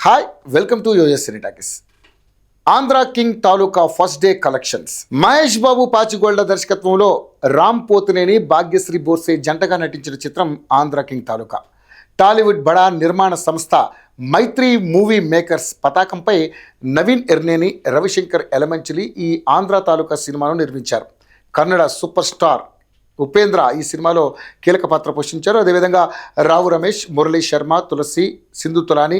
Hi welcome to యోఎస్ cine talkies. Andhra king Taluka first day collections. Mahesh Babu Pachigolla దర్శకత్వంలో రామ్ పోతినేని భాగ్యశ్రీ బోర్సే జంటగా నటించిన చిత్రం ఆంధ్ర కింగ్ తాలూకా. టాలీవుడ్ బడా నిర్మాణ సంస్థ మైత్రి మూవీ మేకర్స్ పతాకంపై నవీన్ ఎర్నేని, రవిశంకర్ ఎలమంచిలి ఈ ఆంధ్ర తాలూకా సినిమాను నిర్మించారు. కన్నడ సూపర్ స్టార్ ఉపేంద్ర ఈ సినిమాలో కీలక పాత్ర పోషించారు. అదేవిధంగా రావు రమేష్, మురళీ శర్మ, తులసి, సింధు తులాని,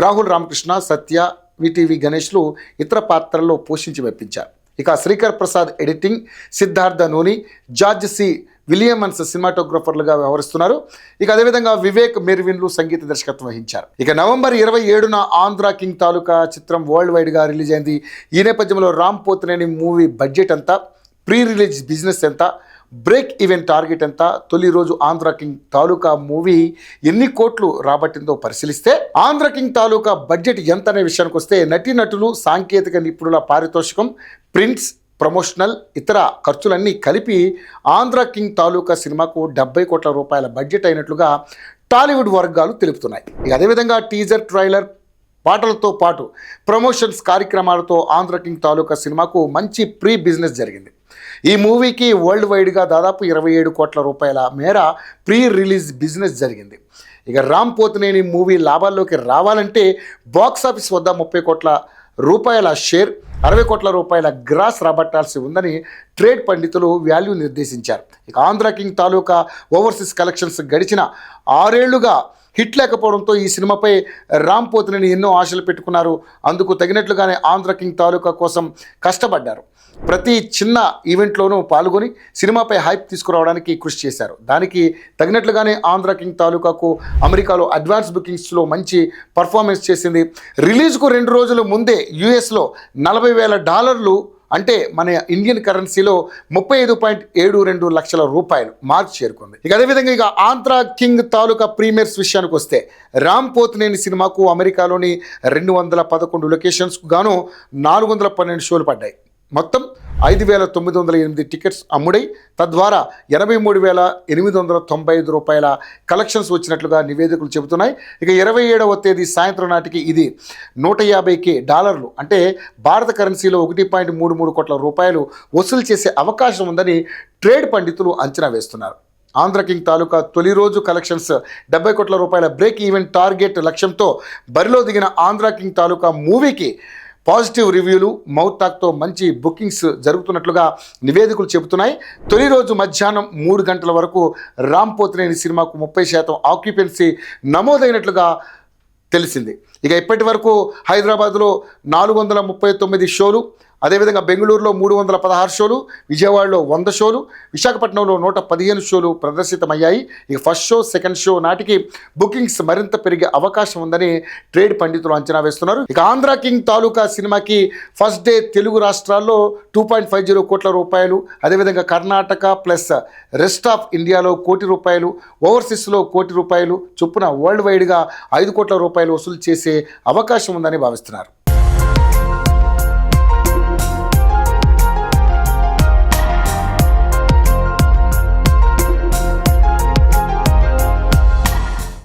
రాహుల్ రామకృష్ణ, సత్య, విటివి గణేష్లు ఇతర పాత్రల్లో పోషించి మెప్పించారు. ఇక శ్రీకర్ ప్రసాద్ ఎడిటింగ్, సిద్ధార్థ నూని, జార్జ్ సి విలియమన్స్ సినిమాటోగ్రఫర్లుగా వ్యవహరిస్తున్నారు. ఇక అదేవిధంగా వివేక్ మెర్విన్లు సంగీత దర్శకత్వం వహించారు. ఇక నవంబర్ 27న ఆంధ్ర కింగ్ తాలూకా చిత్రం వరల్డ్ వైడ్గా రిలీజ్ అయింది. ఈ నేపథ్యంలో రామ్ పోతినేని మూవీ బడ్జెట్ ఎంత, ప్రీ రిలీజ్ బిజినెస్ ఎంత, బ్రేక్ ఈవెన్ టార్గెట్ ఎంత, తొలి రోజు ఆంధ్ర కింగ్ తాలూకా మూవీ ఎన్ని కోట్లు రాబట్టిందో పరిశీలిస్తే ఆంధ్ర కింగ్ తాలూకా బడ్జెట్ ఎంత అనే విషయానికి వస్తే నటీనటులు, సాంకేతిక నిపుణుల పారితోషికం, ప్రింట్స్, ప్రమోషనల్, ఇతర ఖర్చులన్నీ కలిపి ఆంధ్ర కింగ్ తాలూకా సినిమాకు 70 కోట్ల రూపాయల బడ్జెట్ అయినట్లుగా టాలీవుడ్ వర్గాలు తెలుపుతున్నాయి. ఇక అదేవిధంగా టీజర్, ట్రైలర్, పాటలతో పాటు ప్రమోషన్స్ కార్యక్రమాలతో ఆంధ్ర కింగ్ తాలూకా సినిమాకు మంచి ప్రీ బిజినెస్ జరిగింది. ఈ మూవీకి వరల్డ్ వైడ్గా దాదాపు 27 కోట్ల రూపాయల మేర ప్రీ రిలీజ్ బిజినెస్ జరిగింది. ఇక రామ్ పోతినేని మూవీ లాభాల్లోకి రావాలంటే బాక్సాఫీస్ వద్ద 30 కోట్ల రూపాయల షేర్, 60 కోట్ల రూపాయల గ్రాస్ రాబట్టాల్సి ఉందని ట్రేడ్ పండితులు వాల్యూ నిర్దేశించారు. ఇక ఆంధ్ర కింగ్ తాలూకా ఓవర్సీస్ కలెక్షన్స్ గడిచిన 6 ఏళ్లుగా హిట్ లేకపోవడంతో ఈ సినిమాపై రామ్ పోతినేని ఎన్నో ఆశలు పెట్టుకున్నారు. అందుకు తగినట్లుగానే ఆంధ్ర కింగ్ తాలూకా కోసం కష్టపడ్డారు. ప్రతి చిన్న ఈవెంట్లోనూ పాల్గొని సినిమాపై హైప్ తీసుకురావడానికి కృషి చేశారు. దానికి తగినట్లుగానే ఆంధ్ర కింగ్ తాలూకాకు అమెరికాలో అడ్వాన్స్ బుకింగ్స్లో మంచి పర్ఫార్మెన్స్ చేసింది. రిలీజ్కు 2 రోజుల ముందే యుఎస్లో $40,000 అంటే మన ఇండియన్ కరెన్సీలో 35.72 లక్షల రూపాయలు మార్క్ చేరుకుంది. ఇక అదేవిధంగా ఇక ఆంధ్ర కింగ్ తాలూకా ప్రీమియర్స్ విషయానికి వస్తే రామ్ పోతినేని సినిమాకు అమెరికాలోని 211 లొకేషన్స్కు గాను 412 షోలు పడ్డాయి. మొత్తం 5,908 టికెట్స్ అమ్ముడై తద్వారా 83,895 రూపాయల కలెక్షన్స్ వచ్చినట్లుగా నివేదికలు చెబుతున్నాయి. ఇక 27వ తేదీ సాయంత్రం నాటికి ఇది $150,000 అంటే భారత కరెన్సీలో 1.33 కోట్ల రూపాయలు వసూలు చేసే అవకాశం ఉందని ట్రేడ్ పండితులు అంచనా వేస్తున్నారు. ఆంధ్ర కింగ్ తాలూకా తొలి రోజు కలెక్షన్స్ 70 కోట్ల రూపాయల బ్రేక్ ఈవెన్ టార్గెట్ లక్ష్యంతో బరిలో దిగిన ఆంధ్ర కింగ్ తాలూకా మూవీకి పాజిటివ్ రివ్యూలు, మౌత్ టాక్తో మంచి బుకింగ్స్ జరుగుతున్నట్లుగా నివేదికలు చెబుతున్నాయి. తొలి రోజు మధ్యాహ్నం 3 గంటల వరకు రామ్ పోతినేని సినిమాకు 30% ఆక్యుపెన్సీ నమోదైనట్లుగా తెలిసింది. ఇక ఇప్పటి వరకు హైదరాబాద్లో 439 షోలు, అదేవిధంగా బెంగళూరులో 316 షోలు, విజయవాడలో 100 షోలు, విశాఖపట్నంలో 115 షోలు ప్రదర్శితమయ్యాయి. ఇక ఫస్ట్ షో, సెకండ్ షో నాటికి బుకింగ్స్ మరింత పెరిగే అవకాశం ఉందని ట్రేడ్ పండితులు అంచనా వేస్తున్నారు. ఇక ఆంధ్ర కింగ్ తాలూకా సినిమాకి ఫస్ట్ డే తెలుగు రాష్ట్రాల్లో 2.50 కోట్ల రూపాయలు, అదేవిధంగా కర్ణాటక ప్లస్ రెస్ట్ ఆఫ్ ఇండియాలో ₹1 కోటి, ఓవర్సీస్లో ₹1 కోటి చొప్పున వరల్డ్ వైడ్గా 5 కోట్ల రూపాయలు వసూలు చేసే అవకాశం ఉందని భావిస్తున్నారు.